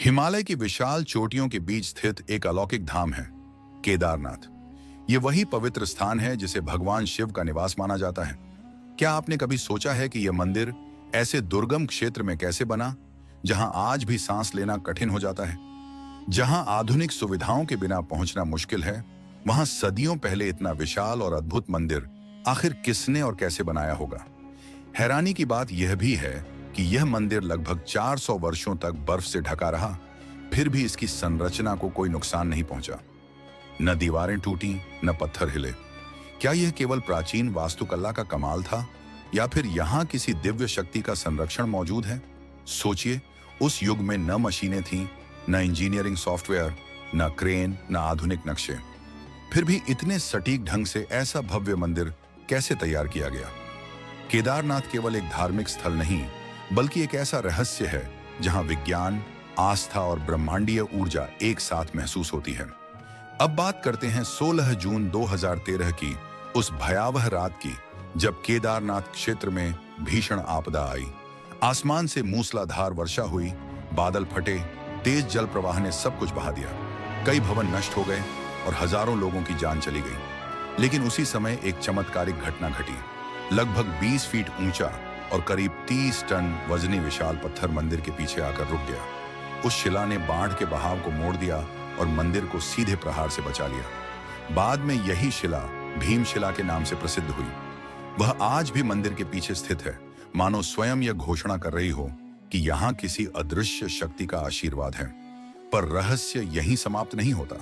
हिमालय की विशाल चोटियों के बीच स्थित एक अलौकिक धाम है केदारनाथ। ये वही पवित्र स्थान है जिसे भगवान शिव का निवास माना जाता है। क्या आपने कभी सोचा है कि यह मंदिर ऐसे दुर्गम क्षेत्र में कैसे बना, जहां आज भी सांस लेना कठिन हो जाता है? जहां आधुनिक सुविधाओं के बिना पहुंचना मुश्किल है, वहां सदियों पहले इतना विशाल और अद्भुत मंदिर आखिर किसने और कैसे बनाया होगा? हैरानी की बात यह भी है कि यह मंदिर लगभग 400 वर्षों तक बर्फ से ढका रहा, फिर भी इसकी संरचना को कोई नुकसान नहीं पहुंचा। न दीवारें टूटी, न पत्थर हिले। क्या यह केवल प्राचीन वास्तुकला का कमाल था, या फिर यहां किसी दिव्य शक्ति का संरक्षण मौजूद है? सोचिए, उस युग में न मशीनें थीं, न इंजीनियरिंग सॉफ्टवेयर, न क्रेन, न आधुनिक नक्शे, फिर भी इतने सटीक ढंग से ऐसा भव्य मंदिर कैसे तैयार किया गया? केदारनाथ केवल एक धार्मिक स्थल नहीं, बल्कि एक ऐसा रहस्य है जहां विज्ञान, आस्था और ब्रह्मांडीय ऊर्जा एक साथ महसूस होती है। अब बात करते हैं 16 जून 2013 की उस भयावह रात की, जब केदारनाथ क्षेत्र में भीषण आपदा आई। आसमान से मूसलाधार वर्षा हुई, बादल फटे, तेज जल प्रवाह ने सब कुछ बहा दिया। कई भवन नष्ट हो गए और हजारों लोगों की जान चली गई। लेकिन उसी समय एक चमत्कारिक घटना घटी। लगभग 20 फीट ऊंचा और करीब 30 टन वजनी विशाल पत्थर मंदिर के पीछे आकर रुक गया। उस शिला ने बाढ़ के बहाव को मोड़ दिया और मंदिर को सीधे प्रहार से बचा लिया। बाद में यही शिला भीमशिला के नाम से प्रसिद्ध हुई। वह आज भी मंदिर के पीछे स्थित है, मानो स्वयं यह घोषणा कर रही हो कि यहाँ किसी अदृश्य शक्ति का आशीर्वाद है। पर रहस्य यहीं समाप्त नहीं होता।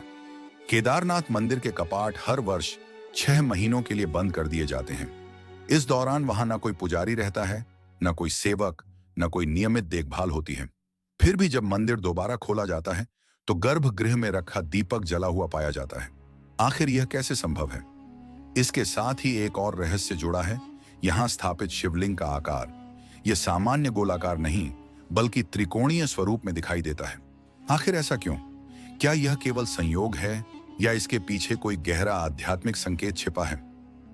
केदारनाथ मंदिर के कपाट हर वर्ष 6 महीनों के लिए बंद कर दिए जाते हैं। इस दौरान वहां न कोई पुजारी रहता है, न कोई सेवक, न कोई नियमित देखभाल होती है। फिर भी जब मंदिर दोबारा खोला जाता है तो गर्भगृह में रखा दीपक जला हुआ पाया जाता है। आखिर यह कैसे संभव है? इसके साथ ही एक और रहस्य जुड़ा है। यहां स्थापित शिवलिंग का आकार यह सामान्य गोलाकार नहीं, बल्कि त्रिकोणीय स्वरूप में दिखाई देता है। आखिर ऐसा क्यों? क्या यह केवल संयोग है, या इसके पीछे कोई गहरा आध्यात्मिक संकेत छिपा है?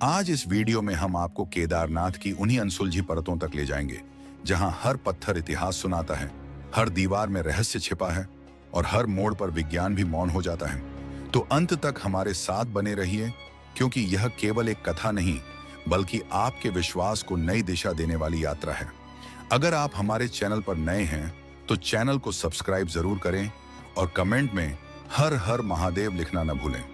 आज इस वीडियो में हम आपको केदारनाथ की उन्हीं अनसुलझी परतों तक ले जाएंगे, जहां हर पत्थर इतिहास सुनाता है, हर दीवार में रहस्य छिपा है और हर मोड़ पर विज्ञान भी मौन हो जाता है। तो अंत तक हमारे साथ बने रहिए, क्योंकि यह केवल एक कथा नहीं, बल्कि आपके विश्वास को नई दिशा देने वाली यात्रा है। अगर आप हमारे चैनल पर नए हैं तो चैनल को सब्सक्राइब जरूर करें और कमेंट में हर हर महादेव लिखना न भूलें।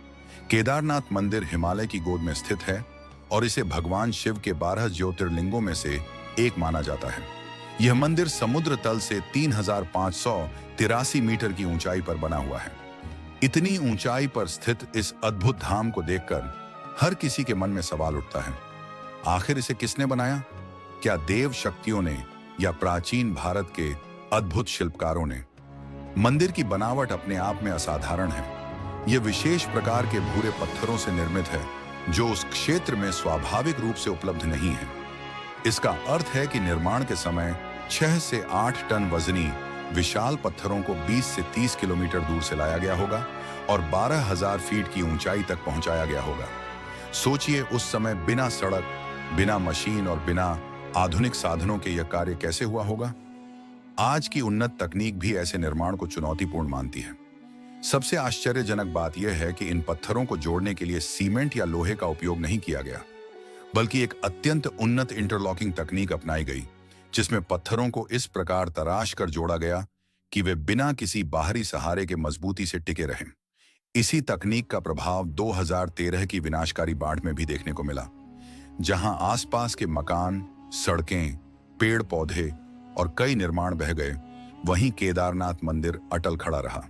केदारनाथ मंदिर हिमालय की गोद में स्थित है और इसे भगवान शिव के 12 ज्योतिर्लिंगों में से एक माना जाता है। यह मंदिर समुद्र तल से 3583 मीटर की ऊंचाई पर बना हुआ है। इतनी ऊंचाई पर स्थित इस अद्भुत धाम को देखकर हर किसी के मन में सवाल उठता है, आखिर इसे किसने बनाया? क्या देव शक्तियों ने, या प्राचीन भारत के अद्भुत शिल्पकारों ने? मंदिर की बनावट अपने आप में असाधारण है। यह विशेष प्रकार के भूरे पत्थरों से निर्मित है, जो उस क्षेत्र में स्वाभाविक रूप से उपलब्ध नहीं है। इसका अर्थ है कि निर्माण के समय 6 से 8 टन वजनी विशाल पत्थरों को 20 से 30 किलोमीटर दूर से लाया गया होगा और 12,000 फीट की ऊंचाई तक पहुंचाया गया होगा। सोचिए, उस समय बिना सड़क, बिना मशीन और बिना आधुनिक साधनों के यह कार्य कैसे हुआ होगा? आज की उन्नत तकनीक भी ऐसे निर्माण को चुनौतीपूर्ण मानती है। सबसे आश्चर्यजनक बात यह है कि इन पत्थरों को जोड़ने के लिए सीमेंट या लोहे का उपयोग नहीं किया गया, बल्कि एक अत्यंत उन्नत इंटरलॉकिंग तकनीक अपनाई गई, जिसमें पत्थरों को इस प्रकार तराश कर जोड़ा गया कि वे बिना किसी बाहरी सहारे के मजबूती से टिके रहें। इसी तकनीक का प्रभाव 2013 की विनाशकारी बाढ़ में भी देखने को मिला, जहां आसपास के मकान, सड़कें, पेड़ पौधे और कई निर्माण बह गए, वहीं केदारनाथ मंदिर अटल खड़ा रहा।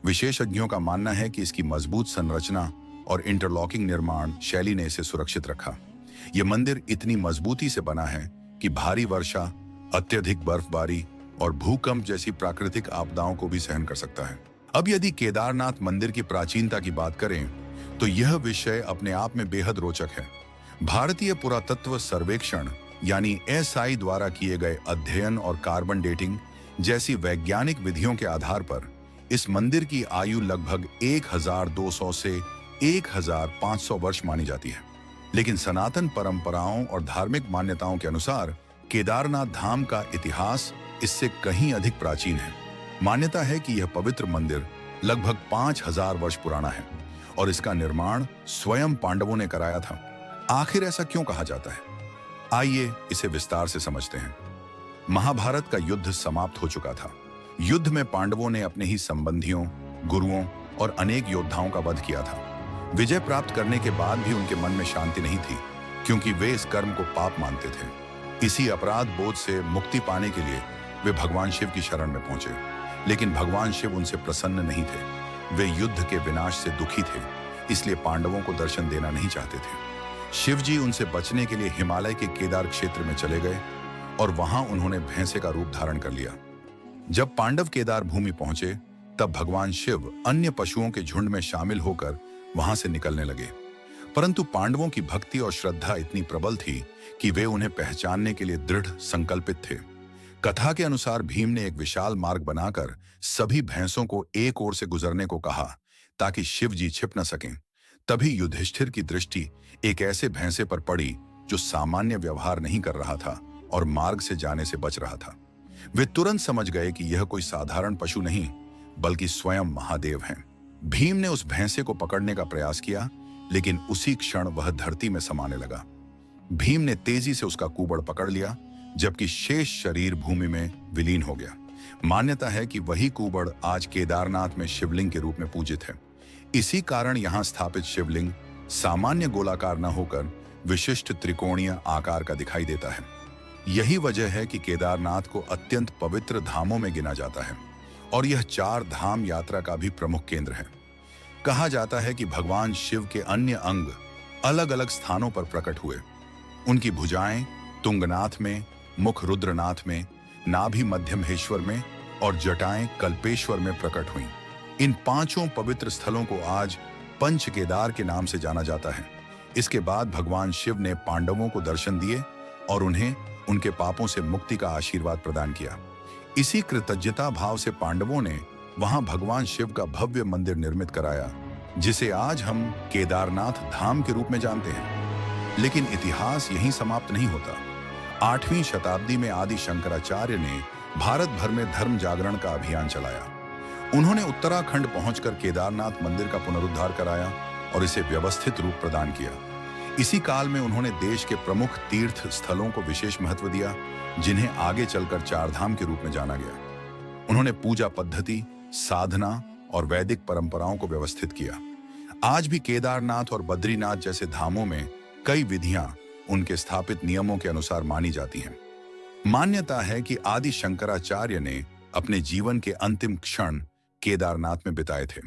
विशेषज्ञों का मानना है कि इसकी मजबूत संरचना और इंटरलॉकिंग निर्माण शैली ने इसे सुरक्षित रखा। यह मंदिर इतनी मजबूती से बना है कि भारी वर्षा, अत्यधिक बर्फबारी और भूकंप जैसी प्राकृतिक आपदाओं को भी सहन कर सकता है। अब यदि केदारनाथ मंदिर की प्राचीनता की बात करें तो यह विषय अपने आप में बेहद रोचक है। भारतीय पुरातत्व सर्वेक्षण यानी SI द्वारा किए गए अध्ययन और कार्बन डेटिंग जैसी वैज्ञानिक विधियों के आधार पर इस मंदिर की आयु लगभग 1200 से 1500 वर्ष मानी जाती है। लेकिन सनातन परंपराओं और धार्मिक मान्यताओं के अनुसार केदारनाथ धाम का इतिहास इससे कहीं अधिक प्राचीन है। मान्यता है कि यह पवित्र मंदिर लगभग 5000 वर्ष पुराना है और इसका निर्माण स्वयं पांडवों ने कराया था। आखिर ऐसा क्यों कहा जाता है? आइए इसे विस्तार से समझते हैं। महाभारत का युद्ध समाप्त हो चुका था। युद्ध में पांडवों ने अपने ही संबंधियों, गुरुओं और अनेक योद्धाओं का वध किया था। विजय प्राप्त करने के बाद भी उनके मन में शांति नहीं थी, क्योंकि वे इस कर्म को पाप मानते थे। इसी अपराध बोध से मुक्ति पाने के लिए वे भगवान शिव की शरण में पहुंचे, लेकिन भगवान शिव उनसे प्रसन्न नहीं थे। वे युद्ध के विनाश से दुखी थे, इसलिए पांडवों को दर्शन देना नहीं चाहते थे। शिव जी उनसे बचने के लिए हिमालय के केदार क्षेत्र में चले गए और वहां उन्होंने भैंसे का रूप धारण कर लिया। जब पांडव केदार भूमि पहुंचे, तब भगवान शिव अन्य पशुओं के झुंड में शामिल होकर वहां से निकलने लगे। परंतु पांडवों की भक्ति और श्रद्धा इतनी प्रबल थी कि वे उन्हें पहचानने के लिए दृढ़ संकल्पित थे। कथा के अनुसार भीम ने एक विशाल मार्ग बनाकर सभी भैंसों को एक ओर से गुजरने को कहा, ताकि शिव जी छिप न सकें। तभी युधिष्ठिर की दृष्टि एक ऐसे भैंसे पर पड़ी जो सामान्य व्यवहार नहीं कर रहा था और मार्ग से जाने से बच रहा था। वे तुरंत समझ गए कि यह कोई साधारण पशु नहीं, बल्कि स्वयं महादेव हैं। भीम ने उस भैंसे को पकड़ने का प्रयास किया, लेकिन उसी क्षण वह धरती में समाने लगा। भीम ने तेजी से उसका कुबड़ पकड़ लिया, जबकि शेष शरीर भूमि में विलीन हो गया। मान्यता है कि वही कुबड़ आज केदारनाथ में शिवलिंग के रूप में पूजित है। इसी कारण यहां स्थापित शिवलिंग सामान्य गोलाकार न होकर विशिष्ट त्रिकोणीय आकार का दिखाई देता है। यही वजह है कि केदारनाथ को अत्यंत पवित्र धामों में गिना जाता है और यह 4 धाम यात्रा का भी प्रमुख केंद्र है। कहा जाता है कि भगवान शिव के अन्य अंग अलग अलग स्थानों पर प्रकट हुए। उनकी भुजाएं तुंगनाथ में, मुख रुद्रनाथ में, नाभि मध्यमहेश्वर में और जटाएं कल्पेश्वर में प्रकट हुईं। इन 5 पवित्र स्थलों को आज पंच केदार के नाम से जाना जाता है। इसके बाद भगवान शिव ने पांडवों को दर्शन दिए और उन्हें उनके पापों से मुक्ति का आशीर्वाद प्रदान किया। इसी कृतज्ञता भाव से पांडवों ने वहां भगवान शिव का भव्य मंदिर निर्मित कराया, जिसे आज हम केदारनाथ धाम के रूप में जानते हैं। लेकिन इतिहास यहीं समाप्त नहीं होता। 8वीं शताब्दी में आदि शंकराचार्य ने भारत भर में धर्म जागरण का अभियान चलाया। उन्होंने उत्तराखंड पहुंचकर केदारनाथ मंदिर का पुनरुद्धार कराया और इसे व्यवस्थित रूप प्रदान किया। इसी काल में उन्होंने देश के प्रमुख तीर्थ स्थलों को विशेष महत्व दिया, जिन्हें आगे चलकर 4 धाम के रूप में जाना गया। उन्होंने पूजा पद्धति, साधना और वैदिक परंपराओं को व्यवस्थित किया। आज भी केदारनाथ और बद्रीनाथ जैसे धामों में कई विधियां उनके स्थापित नियमों के अनुसार मानी जाती हैं। मान्यता है कि आदि शंकराचार्य ने अपने जीवन के अंतिम क्षण केदारनाथ में बिताए थे।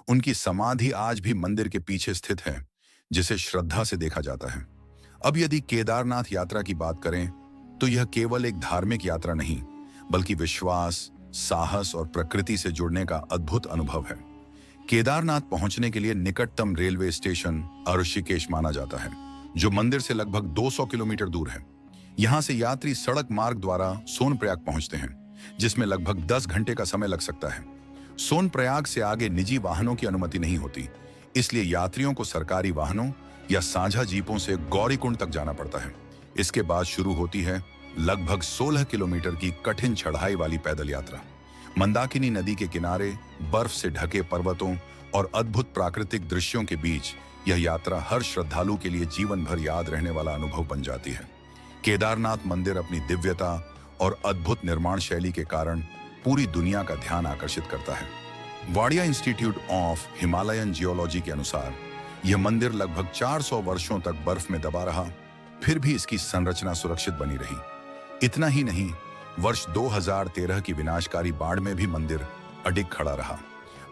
उनकी समाधि आज भी मंदिर के पीछे स्थित है, जिसे श्रद्धा से देखा जाता है। अब यदि केदारनाथ यात्रा की बात करें, तो यह केवल एक धार्मिक यात्रा नहीं, बल्कि विश्वास, साहस और प्रकृति से जुड़ने का अद्भुत अनुभव है। केदारनाथ पहुंचने के लिए निकटतम रेलवे स्टेशन ऋषिकेश माना जाता है, जो मंदिर से लगभग 200 किलोमीटर दूर है। यहां से यात्री सड़क मार्ग द्वारा सोनप्रयाग पहुंचते हैं, जिसमें लगभग 10 घंटे का समय लग सकता है। सोनप्रयाग से आगे निजी वाहनों की अनुमति नहीं होती, इसलिए यात्रियों को सरकारी वाहनों या साझा जीपों से गौरीकुंड तक जाना पड़ता है। इसके बाद शुरू होती है लगभग 16 किलोमीटर की कठिन चढ़ाई वाली पैदल यात्रा। मंदाकिनी नदी के किनारे बर्फ से ढके पर्वतों और अद्भुत प्राकृतिक दृश्यों के बीच यह यात्रा हर श्रद्धालु के लिए जीवन भर याद रहने वाला अनुभव बन जाती है। केदारनाथ मंदिर अपनी दिव्यता और अद्भुत निर्माण शैली के कारण पूरी दुनिया का ध्यान आकर्षित करता है। Wadia institute of Himalayan geology के अनुसार यह मंदिर लगभग 400 वर्षों तक बर्फ में दबा रहा, फिर भी इसकी संरचना सुरक्षित बनी रही। इतना ही नहीं, वर्ष 2013 की विनाशकारी बाढ़ में भी मंदिर अडिग खड़ा रहा।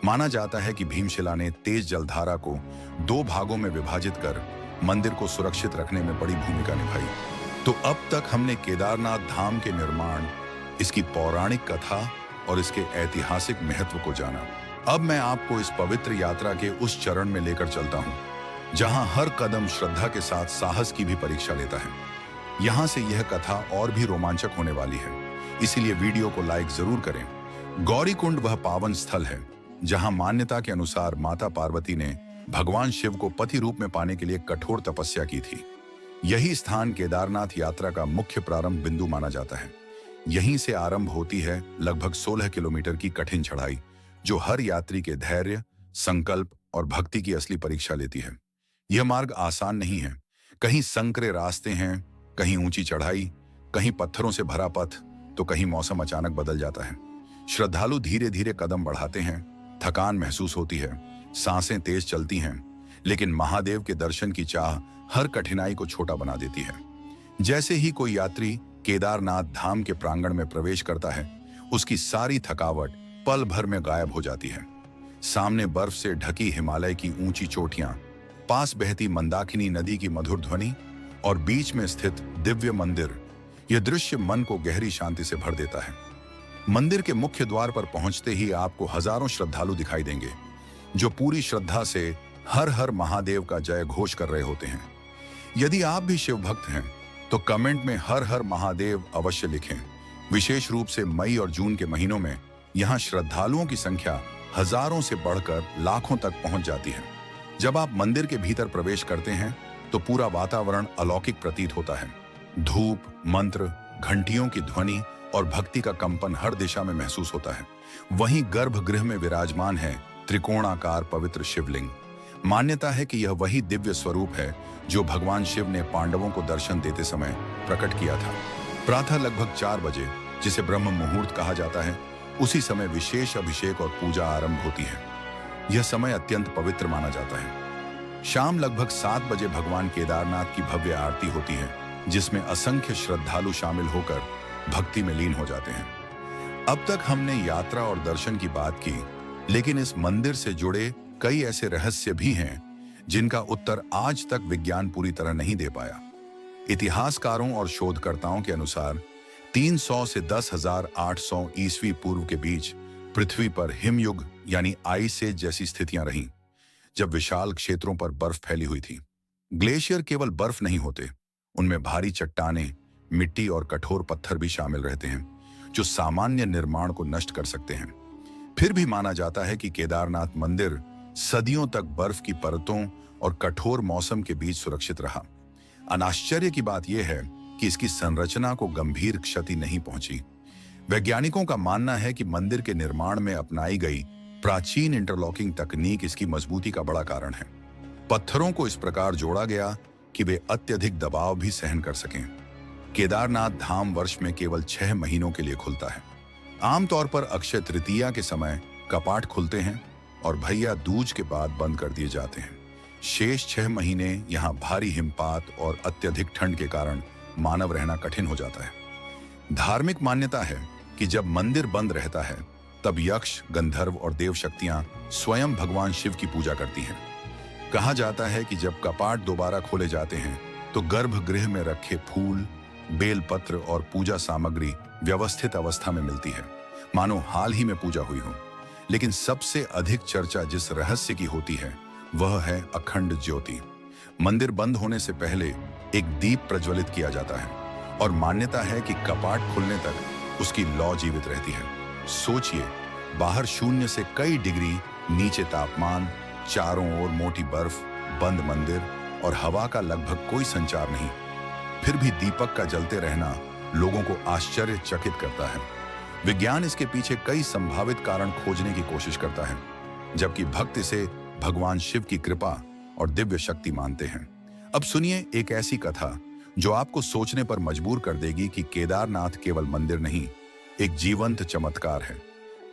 माना जाता है कि भीमशिला ने तेज जलधारा को 2 भागों में विभाजित कर मंदिर को सुरक्षित रखने में बड़ी भूमिका निभाई। तो अब तक हमने केदारनाथ धाम के निर्माण, इसकी पौराणिक कथा और इसके ऐतिहासिक महत्व को जाना। अब मैं आपको इस पवित्र यात्रा के उस चरण में लेकर चलता हूं, जहां हर कदम श्रद्धा के साथ साहस की भी परीक्षा लेता है। यहां से यह कथा और भी रोमांचक होने वाली है, इसीलिए वीडियो को लाइक जरूर करें। गौरीकुंड वह पावन स्थल है जहां मान्यता के अनुसार माता पार्वती ने भगवान शिव को पति रूप में पाने के लिए कठोर तपस्या की थी। यही स्थान केदारनाथ यात्रा का मुख्य प्रारंभ बिंदु माना जाता है। यहीं से आरंभ होती है लगभग 16 किलोमीटर की कठिन चढ़ाई, जो हर यात्री के धैर्य, संकल्प और भक्ति की असली परीक्षा लेती है। यह मार्ग आसान नहीं है। कहीं संकरे रास्ते हैं, कहीं ऊंची चढ़ाई, कहीं पत्थरों से भरा पथ, तो कहीं मौसम अचानक बदल जाता है। श्रद्धालु धीरे धीरे कदम बढ़ाते हैं, थकान महसूस होती है, सांसें तेज चलती हैं, लेकिन महादेव के दर्शन की चाह हर कठिनाई को छोटा बना देती है। जैसे ही कोई यात्री केदारनाथ धाम के प्रांगण में प्रवेश करता है, उसकी सारी थकावट पल भर में गायब हो जाती है। सामने बर्फ से ढकी हिमालय की ऊंची चोटियां, पास बहती मंदाकिनी नदी की मधुर ध्वनि और बीच में स्थित दिव्य मंदिर, यह दृश्य मन को गहरी शांति से भर देता है। मंदिर के मुख्य द्वार पर पहुंचते ही आपको हजारों श्रद्धालु दिखाई देंगे, जो पूरी श्रद्धा से हर हर महादेव का जय घोष कर रहे होते हैं। यदि आप भी शिव भक्त हैं तो कमेंट में हर हर महादेव अवश्य लिखें। विशेष रूप से मई और जून के महीनों में यहाँ श्रद्धालुओं की संख्या हजारों से बढ़कर लाखों तक पहुंच जाती है। जब आप मंदिर के भीतर प्रवेश करते हैं तो पूरा वातावरण अलौकिक प्रतीत होता है। धूप, मंत्र, घंटियों की ध्वनि और भक्ति का कंपन हर दिशा में महसूस होता है। वहीं गर्भगृह में विराजमान है त्रिकोणाकार पवित्र शिवलिंग। मान्यता है कि यह वही दिव्य स्वरूप है जो भगवान शिव ने पांडवों को दर्शन देते समय प्रकट किया था। प्रातः लगभग 4 बजे, जिसे ब्रह्म मुहूर्त कहा जाता है, उसी समय विशेष अभिषेक और पूजा आरंभ होती है। यह समय अत्यंत पवित्र माना जाता है। शाम लगभग 7 बजे भगवान केदारनाथ की भव्य आरती होती है, जिसमें असंख्य श्रद्धालु शामिल होकर भक्ति में लीन हो जाते हैं। अब तक हमने यात्रा और दर्शन की बात की, लेकिन इस मंदिर से जुड़े कई ऐसे रहस्य भी हैं जिनका उत्तर आज तक विज्ञान पूरी तरह नहीं दे पाया। इतिहासकारों और शोधकर्ताओं के अनुसार 300 से 10,800 ईस्वी पूर्व के बीच पृथ्वी पर हिमयुग यानी आइस एज जैसी स्थितियां रहीं, जब विशाल क्षेत्रों पर बर्फ फैली हुई थी। ग्लेशियर केवल बर्फ नहीं होते, उनमें भारी चट्टानें, मिट्टी और कठोर पत्थर भी शामिल रहते हैं, जो सामान्य निर्माण को नष्ट कर सकते हैं। फिर भी माना जाता है कि केदारनाथ मंदिर सदियों तक बर्फ की परतों और कठोर मौसम के बीच सुरक्षित रहा। अनाश्चर्य की बात यह है कि इसकी संरचना को गंभीर क्षति नहीं पहुंची। वैज्ञानिकों का मानना है कि मंदिर के निर्माण में अपनाई गई प्राचीन इंटरलॉकिंग तकनीक इसकी मजबूती का बड़ा कारण है। पत्थरों को इस प्रकार जोड़ा गया कि वे अत्यधिक दबाव भी सहन कर सकें। केदारनाथ धाम वर्ष में केवल 6 महीनों के लिए खुलता है। आमतौर पर अक्षय तृतीया के समय कपाट खुलते हैं और भैया दूज के बाद बंद कर दिए जाते हैं। शेष 6 महीने यहाँ भारी हिमपात और अत्यधिक ठंड के कारण मानव रहना कठिन हो जाता है। धार्मिक मान्यता है कि जब मंदिर बंद रहता है, तब यक्ष, गंधर्व और देव शक्तियां स्वयं भगवान शिव की पूजा करती हैं। कहा जाता है कि जब कपाट दोबारा खोले जाते हैं तो गर्भगृह में रखे फूल, बेलपत्र और पूजा सामग्री व्यवस्थित अवस्था में मिलती है, मानो हाल ही में पूजा हुई हो। लेकिन सबसे अधिक चर्चा जिस रहस्य की होती है वह है अखंड ज्योति। मंदिर बंद होने से पहले एक दीप प्रज्वलित किया जाता है और मान्यता है कि कपाट खुलने तक उसकी लौ जीवित रहती है। सोचिए, बाहर शून्य से कई डिग्री नीचे तापमान, चारों ओर मोटी बर्फ, बंद मंदिर और हवा का लगभग कोई संचार नहीं। फिर भी दीपक का जलते रहना लोगों को आश्चर्यचकित करता है। विज्ञान इसके पीछे कई संभावित कारण खोजने की कोशिश करता है, जबकि भक्त इसे भगवान शिव की कृपा और दिव्य शक्ति मानते हैं। अब सुनिए एक ऐसी कथा जो आपको सोचने पर मजबूर कर देगी कि केदारनाथ केवल मंदिर नहीं, एक जीवंत चमत्कार है।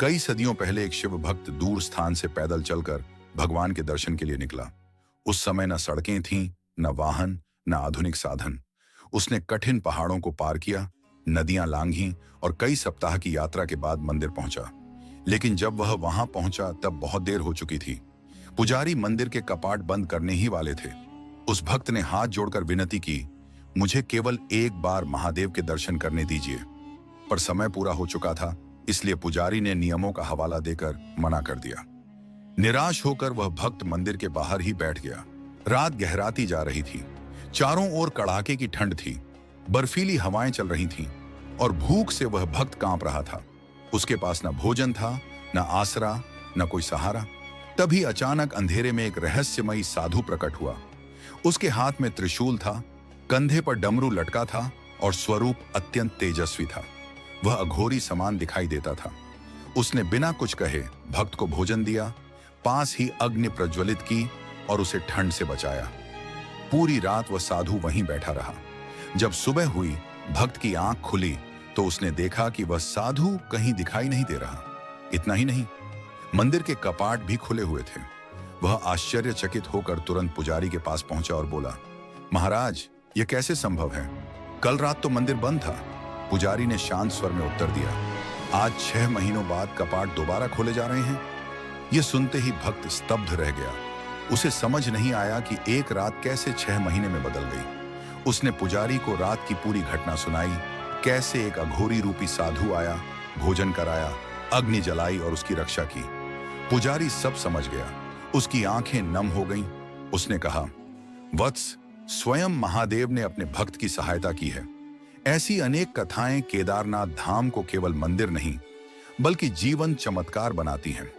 कई सदियों पहले एक शिव भक्त दूर स्थान से पैदल चलकर भगवान के दर्शन के लिए निकला। उस समय न सड़कें थीं, न वाहन, न आधुनिक साधन। उसने कठिन पहाड़ों को पार किया, नदियां लांघी और कई सप्ताह की यात्रा के बाद मंदिर पहुंचा। लेकिन जब वह वहां पहुंचा तब बहुत देर हो चुकी थी। पुजारी मंदिर के कपाट बंद करने ही वाले थे। उस भक्त ने हाथ जोड़कर विनती की, मुझे केवल एक बार महादेव के दर्शन करने दीजिए। पर समय पूरा हो चुका था, इसलिए पुजारी ने नियमों का हवाला देकर मना कर दिया। निराश होकर वह भक्त मंदिर के बाहर ही बैठ गया। रात गहराती जा रही थी, चारों ओर कड़ाके की ठंड थी, बर्फीली हवाएं चल रही थीं और भूख से वह भक्त कांप रहा था। उसके पास न भोजन था, न आसरा, न कोई सहारा। तभी अचानक अंधेरे में एक रहस्यमयी साधु प्रकट हुआ। उसके हाथ में त्रिशूल था, कंधे पर डमरू लटका था और स्वरूप अत्यंत तेजस्वी था। वह अघोरी समान दिखाई देता था। उसने बिना कुछ कहे भक्त को भोजन दिया, पास ही अग्नि प्रज्वलित की और उसे ठंड से बचाया। पूरी रात वह साधु वहीं बैठा रहा। जब सुबह हुई, भक्त की आंख खुली तो उसने देखा कि वह साधु कहीं दिखाई नहीं दे रहा। इतना ही नहीं, मंदिर के कपाट भी खुले हुए थे। वह आश्चर्यचकित होकर तुरंत पुजारी के पास पहुंचा और बोला, महाराज, यह कैसे संभव है? कल रात तो मंदिर बंद था। पुजारी ने शांत स्वर में उत्तर दिया, आज 6 महीनों बाद कपाट दोबारा खोले जा रहे हैं। यह सुनते ही भक्त स्तब्ध रह गया। उसे समझ नहीं आया कि एक रात कैसे 6 महीने में बदल गई। उसने पुजारी को रात की पूरी घटना सुनाई, कैसे एक अघोरी रूपी साधु आया, भोजन कराया, अग्नि जलाई और उसकी रक्षा की। पुजारी सब समझ गया। उसकी आंखें नम हो गईं। उसने कहा, वत्स, स्वयं महादेव ने अपने भक्त की सहायता की है। ऐसी अनेक कथाएं केदारनाथ धाम को केवल मंदिर नहीं बल्कि जीवन चमत्कार बनाती हैं।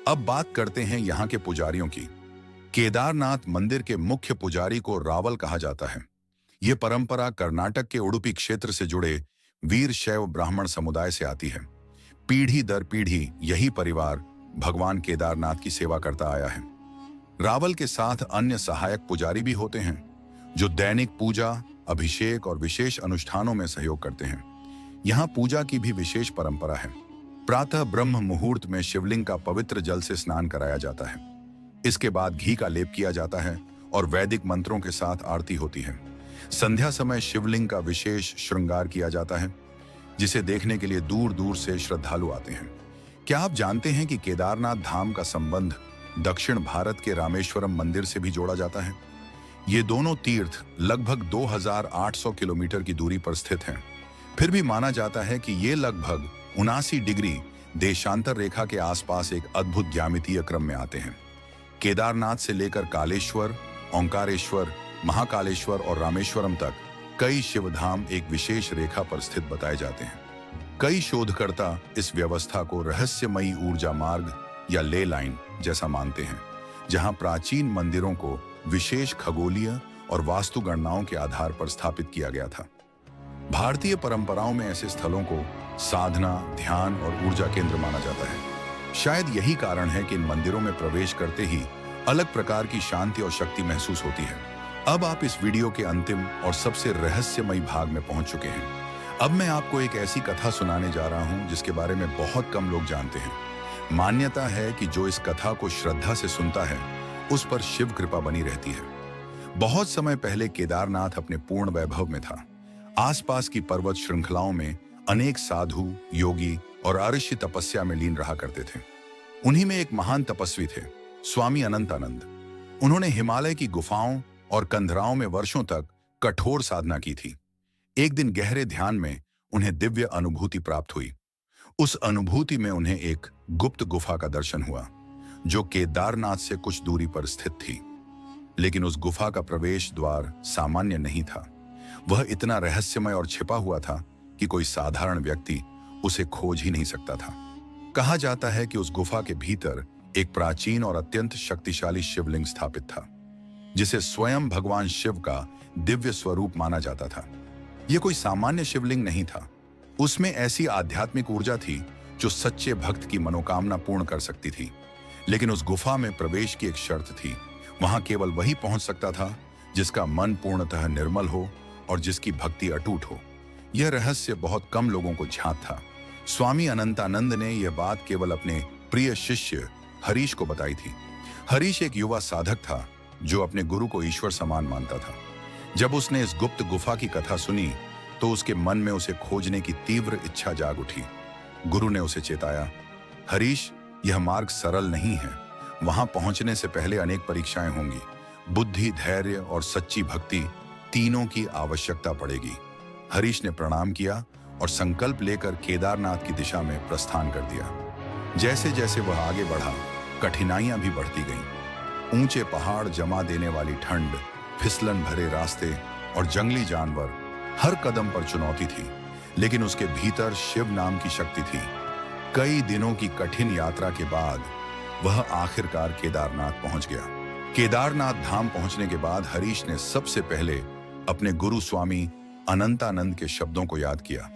अब बात करते हैं यहाँ के पुजारियों की। केदारनाथ मंदिर के मुख्य पुजारी को रावल कहा जाता है। यह परंपरा कर्नाटक के उडुपी क्षेत्र से जुड़े वीर शैव ब्राह्मण समुदाय से आती है। पीढ़ी दर पीढ़ी यही परिवार भगवान केदारनाथ की सेवा करता आया है। रावल के साथ अन्य सहायक पुजारी भी होते हैं जो दैनिक पूजा, अभिषेक और विशेष अनुष्ठानों में सहयोग करते हैं। यहाँ पूजा की भी विशेष परंपरा है। प्रातः ब्रह्म मुहूर्त में शिवलिंग का पवित्र जल से स्नान कराया जाता है। इसके बाद घी का लेप किया जाता है और वैदिक मंत्रों के साथ आरती होती है। संध्या समय शिवलिंग का विशेष श्रृंगार किया जाता है, जिसे देखने के लिए दूर दूर से श्रद्धालु आते हैं। क्या आप जानते हैं कि केदारनाथ धाम का संबंध दक्षिण भारत के रामेश्वरम मंदिर से भी जोड़ा जाता है? ये दोनों तीर्थ लगभग 2800 किलोमीटर की दूरी पर स्थित हैं। फिर भी माना जाता है कि ये लगभग 79 डिग्री देशांतर रेखा के आसपास एक अद्भुत ज्यामितीय क्रम में आते हैं। केदारनाथ से लेकर कालेश्वर, ओंकारेश्वर, महाकालेश्वर और रामेश्वरम तक कई शिवधाम एक विशेष रेखा पर स्थित बताए जाते हैं। कई शोधकर्ता इस व्यवस्था को रहस्यमयी ऊर्जा मार्ग या ले लाइन जैसा मानते हैं, जहां प्राचीन मंदिरों को विशेष खगोलीय और वास्तु गणनाओं के आधार पर स्थापित किया गया था। भारतीय परंपराओं में ऐसे स्थलों को साधना, ध्यान और ऊर्जा केंद्र माना जाता है। शायद यही कारण है कि इन मंदिरों में प्रवेश करते ही अलग प्रकार की शांति और शक्ति महसूस होती है। अब आप इस वीडियो के अंतिम और सबसे रहस्यमयी भाग में पहुंच चुके हैं। अब मैं आपको एक ऐसी कथा सुनाने जा रहा हूं जिसके बारे में बहुत कम लोग जानते हैं। मान्यता है कि जो इस कथा को श्रद्धा से सुनता है उस पर शिव कृपा बनी रहती है। बहुत समय पहले केदारनाथ अपने पूर्ण वैभव में था। आसपास की पर्वत श्रृंखलाओं में अनेक साधु, योगी और ऋषि तपस्या में लीन रहा करते थे। उन्हीं में एक महान तपस्वी थे, स्वामी अनंतानंद। उन्होंने हिमालय की गुफाओं और कंधराओं में वर्षों तक कठोर साधना की थी। एक दिन गहरे ध्यान में उन्हें दिव्य अनुभूति प्राप्त हुई। उस अनुभूति में उन्हें एक गुप्त गुफा का दर्शन हुआ जो केदारनाथ से कुछ दूरी पर स्थित थी। लेकिन उस गुफा का प्रवेश द्वार सामान्य नहीं था। वह इतना रहस्यमय और छिपा हुआ था कि कोई साधारण व्यक्ति उसे खोज ही नहीं सकता था। कहा जाता है कि उस गुफा के भीतर एक प्राचीन और अत्यंत शक्तिशाली शिवलिंग स्थापित था, जिसे स्वयं भगवान शिव का दिव्य स्वरूप माना जाता था। यह कोई सामान्य शिवलिंग नहीं था। उसमें ऐसी आध्यात्मिक ऊर्जा थी जो सच्चे भक्त की मनोकामना पूर्ण कर सकती थी। लेकिन उस गुफा में प्रवेश की एक शर्त थी। वहां केवल वही पहुंच सकता था जिसका मन पूर्णतः निर्मल हो और जिसकी भक्ति अटूट हो। यह रहस्य बहुत कम लोगों को ज्ञात था। स्वामी अनंतानंद ने यह बात केवल अपने प्रिय शिष्य हरीश को बताई थी। हरीश एक युवा साधक था जो अपने गुरु को ईश्वर समान मानता था। जब उसने इस गुप्त गुफा की कथा सुनी तो उसके मन में उसे खोजने की तीव्र इच्छा जाग उठी। गुरु ने उसे चेताया, हरीश, यह मार्ग सरल नहीं है। वहां पहुंचने से पहले अनेक परीक्षाएं होंगी। बुद्धि, धैर्य और सच्ची भक्ति तीनों की आवश्यकता पड़ेगी। हरीश ने प्रणाम किया और संकल्प लेकर केदारनाथ की दिशा में प्रस्थान कर दिया। जैसे जैसे वह आगे बढ़ा, कठिनाइयां भी बढ़ती गईं। ऊंचे पहाड़, जमा देने वाली ठंड, फिसलन भरे रास्ते और जंगली जानवर, हर कदम पर चुनौती थी। लेकिन उसके भीतर शिव नाम की शक्ति थी। कई दिनों की कठिन यात्रा के बाद वह आखिरकार केदारनाथ पहुंच गया। केदारनाथ धाम पहुंचने के बाद हरीश ने सबसे पहले अपने गुरु स्वामी अनंतानंद के शब्दों को याद किया।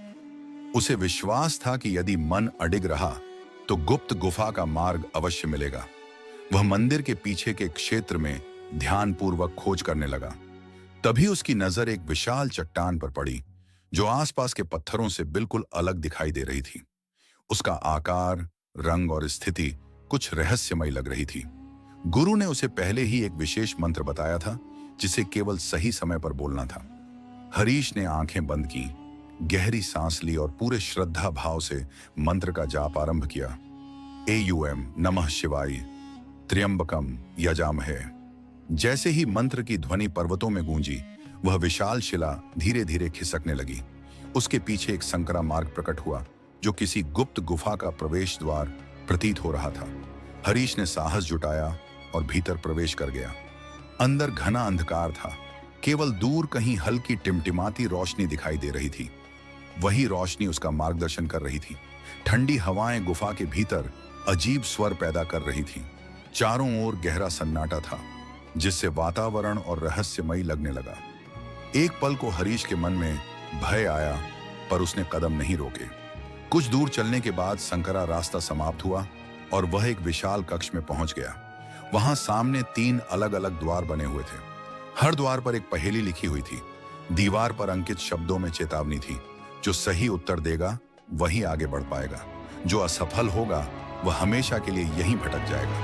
उसे विश्वास था कि यदि मन अडिग रहा तो गुप्त गुफा का मार्ग अवश्य मिलेगा। वह मंदिर के पीछे के क्षेत्र में ध्यानपूर्वक खोज करने लगा। तभी उसकी नजर एक विशाल चट्टान पर पड़ी जो आसपास के पत्थरों से बिल्कुल अलग दिखाई दे रही थी। उसका आकार, रंग और स्थिति कुछ रहस्यमय लग रही थी। गुरु ने उसे पहले ही एक विशेष मंत्र बताया था जिसे केवल सही समय पर बोलना था। हरीश ने आंखें बंद की, गहरी सांस ली और पूरे श्रद्धा भाव से मंत्र का जाप आरंभ किया। एयूएम नमः शिवाय त्र्यंबकम यजामहे। जैसे ही मंत्र की ध्वनि पर्वतों में गूंजी, वह विशाल शिला धीरे धीरे खिसकने लगी। उसके पीछे एक संकरा मार्ग प्रकट हुआ जो किसी गुप्त गुफा का प्रवेश द्वार प्रतीत हो रहा था। हरीश ने साहस जुटाया और भीतर प्रवेश कर गया। अंदर घना अंधकार था, केवल दूर कहीं हल्की टिमटिमाती रोशनी दिखाई दे रही थी। वही रोशनी उसका मार्गदर्शन कर रही थी। ठंडी हवाएं गुफा के भीतर अजीब स्वर पैदा कर रही थी। चारों ओर गहरा सन्नाटा था जिससे वातावरण और रहस्यमयी लगने लगा। एक पल को हरीश के मन में भय आया, पर उसने कदम नहीं रोके। कुछ दूर चलने के बाद संकरा रास्ता समाप्त हुआ और वह एक विशाल कक्ष में पहुंच गया। वहां सामने 3 अलग अलग द्वार बने हुए थे। हर द्वार पर एक पहेली लिखी हुई थी। दीवार पर अंकित शब्दों में चेतावनी थी, जो सही उत्तर देगा वही आगे बढ़ पाएगा, जो असफल होगा वह हमेशा के लिए यहीं भटक जाएगा।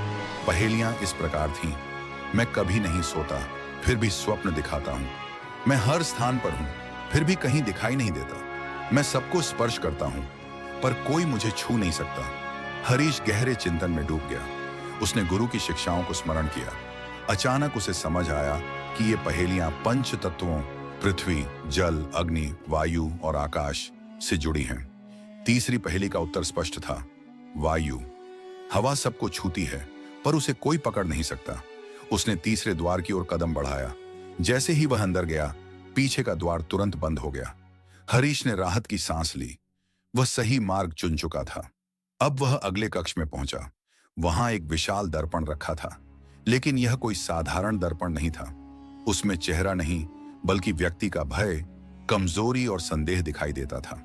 पहेलियां इस प्रकार थीं। मैं कभी नहीं सोता, फिर भी स्वप्न दिखाता हूँ। मैं हर स्थान पर हूँ, फिर भी कहीं दिखाई नहीं देता। मैं सबको स्पर्श करता हूँ, पर कोई मुझे छू नहीं सकता। हरीश गहरे चिंतन में डूब गया। उसने गुरु की शिक्षाओं को स्मरण किया। अचानक उसे समझ आया कि ये पहेलियां पंच तत्वों पृथ्वी, जल, अग्नि, वायु और आकाश से जुड़ी हैं। तीसरी पहेली का उत्तर स्पष्ट था, वायु। हवा सबको छूती है, पर उसे कोई पकड़ नहीं सकता। उसने तीसरे द्वार की ओर कदम बढ़ाया। जैसे ही वह अंदर गया, पीछे का द्वार तुरंत बंद हो गया। हरीश ने राहत की सांस ली। वह सही मार्ग चुन चुका था। अब वह अगले कक्ष में पहुंचा। वहां एक विशाल दर्पण रखा था, लेकिन यह कोई साधारण दर्पण नहीं था। उसमें चेहरा नहीं, बल्कि व्यक्ति का भय, कमजोरी और संदेह दिखाई देता था।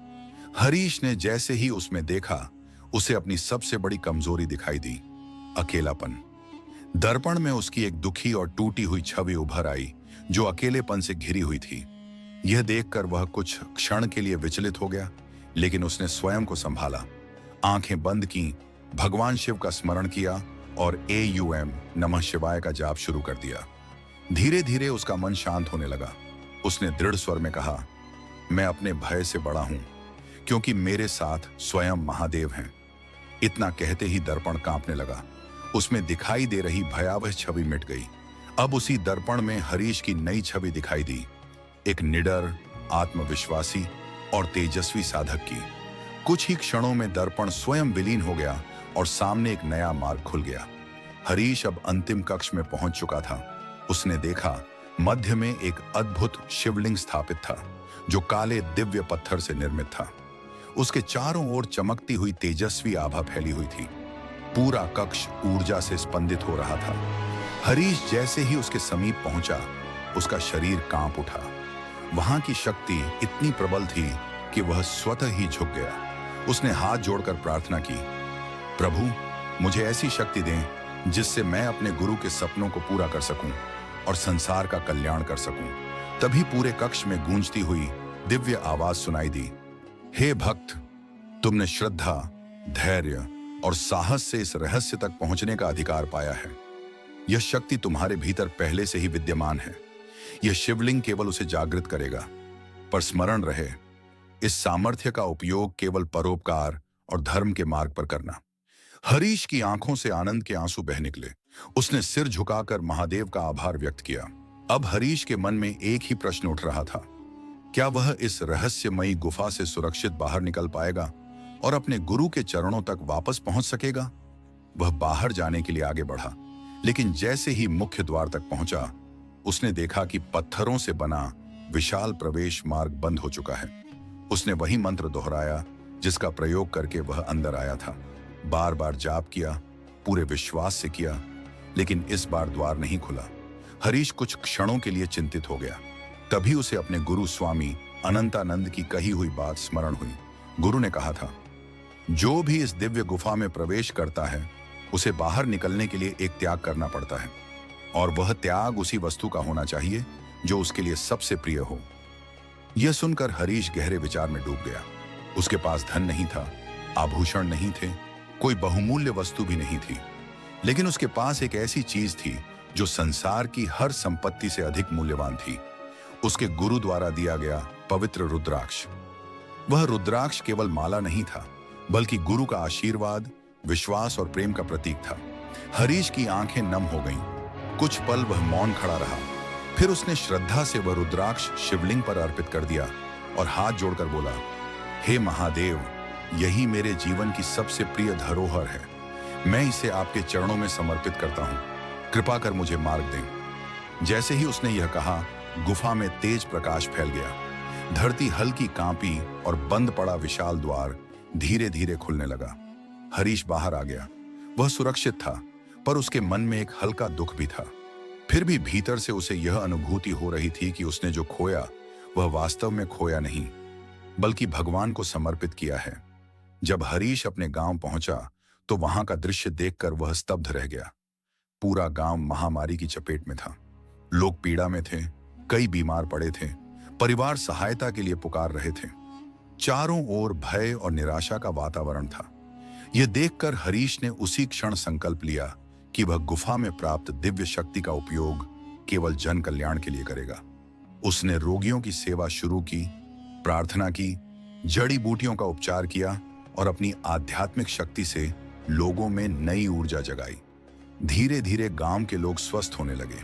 हरीश ने जैसे ही उसमें देखा, उसे अपनी सबसे बड़ी कमजोरी दिखाई दी, अकेलापन। दर्पण में उसकी एक दुखी और टूटी हुई छवि उभर आई, जो अकेलेपन से घिरी हुई थी। यह देखकर वह कुछ क्षण के लिए विचलित हो गया, लेकिन उसने स्वयं को संभाला। आंखें बंद की, भगवान शिव का स्मरण किया और एयूएम नमः शिवाय का जाप शुरू कर दिया। धीरे धीरे उसका मन शांत होने लगा। उसने दृढ़ स्वर में कहा, मैं अपने भय से बड़ा हूं, क्योंकि मेरे साथ स्वयं महादेव हैं। इतना कहते ही दर्पण कांपने लगा। उसमें दिखाई दे रही भयावह छवि मिट गई। अब उसी दर्पण में हरीश की नई छवि दिखाई दी, एक निडर, आत्मविश्वासी और तेजस्वी साधक की। कुछ ही क्षणों में दर्पण स्वयं विलीन हो गया और सामने एक नया मार्ग खुल गया। हरीश अब अंतिम कक्ष में पहुंच चुका था। उसने देखा, मध्य में एक अद्भुत शिवलिंग स्थापित था, जो काले दिव्य पत्थर से निर्मित था। उसके चारों ओर चमकती हुई तेजस्वी आभा फैली हुई थी। पूरा कक्ष ऊर्जा से स्पंदित हो रहा था। हरीश जैसे ही उसके समीप पहुंचा, उसका शरीर कांप उठा। वहां की शक्ति इतनी प्रबल थी कि वह स्वतः ही झुक गया। उसने हाथ जोड़कर प्रार्थना की, प्रभु, मुझे ऐसी शक्ति दें जिससे मैं अपने गुरु के सपनों को पूरा कर सकूं और संसार का कल्याण कर सकूं। तभी पूरे कक्ष में गूंजती हुई दिव्य आवाज सुनाई दी, हे भक्त, तुमने श्रद्धा, धैर्य और साहस से इस रहस्य तक पहुंचने का अधिकार पाया है। यह शक्ति तुम्हारे भीतर पहले से ही विद्यमान है। यह शिवलिंग केवल उसे जागृत करेगा, पर स्मरण रहे, इस सामर्थ्य का उपयोग केवल परोपकार और धर्म के मार्ग पर करना। हरीश की आंखों से आनंद के आंसू बह निकले। उसने सिर झुकाकर महादेव का आभार व्यक्त किया। अब हरीश के मन में एक ही प्रश्न उठ रहा था, क्या वह इस रहस्यमयी गुफा से सुरक्षित बाहर निकल पाएगा और अपने गुरु के चरणों तक वापस पहुंच सकेगा? वह बाहर जाने के लिए आगे बढ़ा, लेकिन जैसे ही मुख्य द्वार तक पहुंचा, उसने देखा कि पत्थरों से बना विशाल प्रवेश मार्ग बंद हो चुका है। उसने वही मंत्र दोहराया जिसका प्रयोग करके वह अंदर आया था। बार बार जाप किया, पूरे विश्वास से किया, लेकिन इस बार द्वार नहीं खुला। हरीश कुछ क्षणों के लिए चिंतित हो गया। तभी उसे अपने गुरु स्वामी अनंतानंद की कही हुई बात स्मरण हुई। गुरु ने कहा था, जो भी इस दिव्य गुफा में प्रवेश करता है उसे बाहर निकलने के लिए एक त्याग करना पड़ता है, और वह त्याग उसी वस्तु का होना चाहिए जो उसके लिए सबसे प्रिय हो। यह सुनकर हरीश गहरे विचार में डूब गया। उसके पास धन नहीं था, आभूषण नहीं थे, कोई बहुमूल्य वस्तु भी नहीं थी, लेकिन उसके पास एक ऐसी चीज थी जो संसार की हर संपत्ति से अधिक मूल्यवान थी। उसके गुरु द्वारा दिया गया पवित्र रुद्राक्ष। वह रुद्राक्ष केवल माला नहीं था, बल्कि गुरु का आशीर्वाद, विश्वास और प्रेम का प्रतीक था। हरीश की आंखें नम हो गईं। कुछ पल वह मौन खड़ा रहा, फिर उसने श्रद्धा से वह रुद्राक्ष शिवलिंग पर अर्पित कर दिया और हाथ जोड़कर बोला, हे महादेव, यही मेरे जीवन की सबसे प्रिय धरोहर है। मैं इसे आपके चरणों में समर्पित करता हूँ, कृपा कर मुझे मार्ग दें। जैसे ही उसने यह कहा, गुफा में तेज प्रकाश फैल गया। धरती हल्की कांपी और बंद पड़ा विशाल द्वार धीरे धीरे खुलने लगा। हरीश बाहर आ गया। वह सुरक्षित था, पर उसके मन में एक हल्का दुख भी था। फिर भी भीतर से उसे यह अनुभूति हो रही थी कि उसने जो खोया वह वास्तव में खोया नहीं, बल्कि भगवान को समर्पित किया है। जब हरीश अपने गांव पहुंचा तो वहां का दृश्य देखकर वह स्तब्ध रह गया। पूरा गांव महामारी की चपेट में था। लोग पीड़ा में थे, कई बीमार पड़े थे, परिवार सहायता के लिए पुकार रहे थे। चारों ओर भय और निराशा का वातावरण था। यह देखकर हरीश ने उसी क्षण संकल्प लिया कि वह गुफा में प्राप्त दिव्य शक्ति का उपयोग केवल जन कल्याण के लिए करेगा। उसने रोगियों की सेवा शुरू की, प्रार्थना की, जड़ी बूटियों का उपचार किया और अपनी आध्यात्मिक शक्ति से लोगों में नई ऊर्जा जगाई। धीरे धीरे गांव के लोग स्वस्थ होने लगे।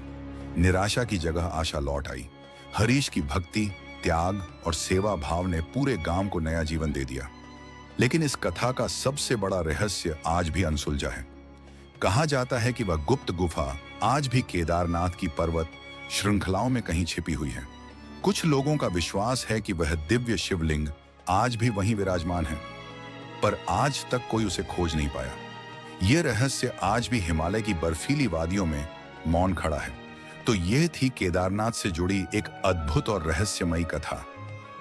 निराशा की जगह आशा लौट आई। हरीश की भक्ति, त्याग और सेवा भाव ने पूरे गांव को नया जीवन दे दिया। लेकिन इस कथा का सबसे बड़ा रहस्य आज भी अनसुलझा है। कहा जाता है कि वह गुप्त गुफा आज भी केदारनाथ की पर्वत श्रृंखलाओं में कहीं छिपी हुई है। कुछ लोगों का विश्वास है कि वह दिव्य शिवलिंग आज भी वहीं विराजमान है, पर आज तक कोई उसे खोज नहीं पाया। यह रहस्य आज भी हिमालय की बर्फीली वादियों में मौन खड़ा है। तो यह थी केदारनाथ से जुड़ी एक अद्भुत और रहस्यमयी कथा।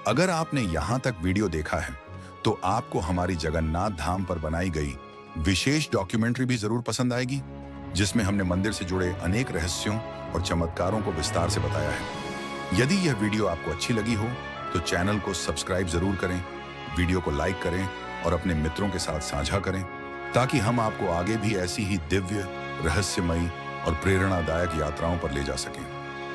अगर आपने यहां तक वीडियो देखा है तो आपको हमारी जगन्नाथ धाम पर बनाई गई विशेष डॉक्यूमेंट्री भी जरूर पसंद आएगी, जिसमें हमने मंदिर से जुड़े अनेक रहस्यों और चमत्कारों को विस्तार से बताया है। यदि यह वीडियो आपको अच्छी लगी हो तो चैनल को सब्सक्राइब जरूर करें, वीडियो को लाइक करें और अपने मित्रों के साथ साझा करें, ताकि हम आपको आगे भी ऐसी ही दिव्य, रहस्यमयी और प्रेरणादायक यात्राओं पर ले जा सकें।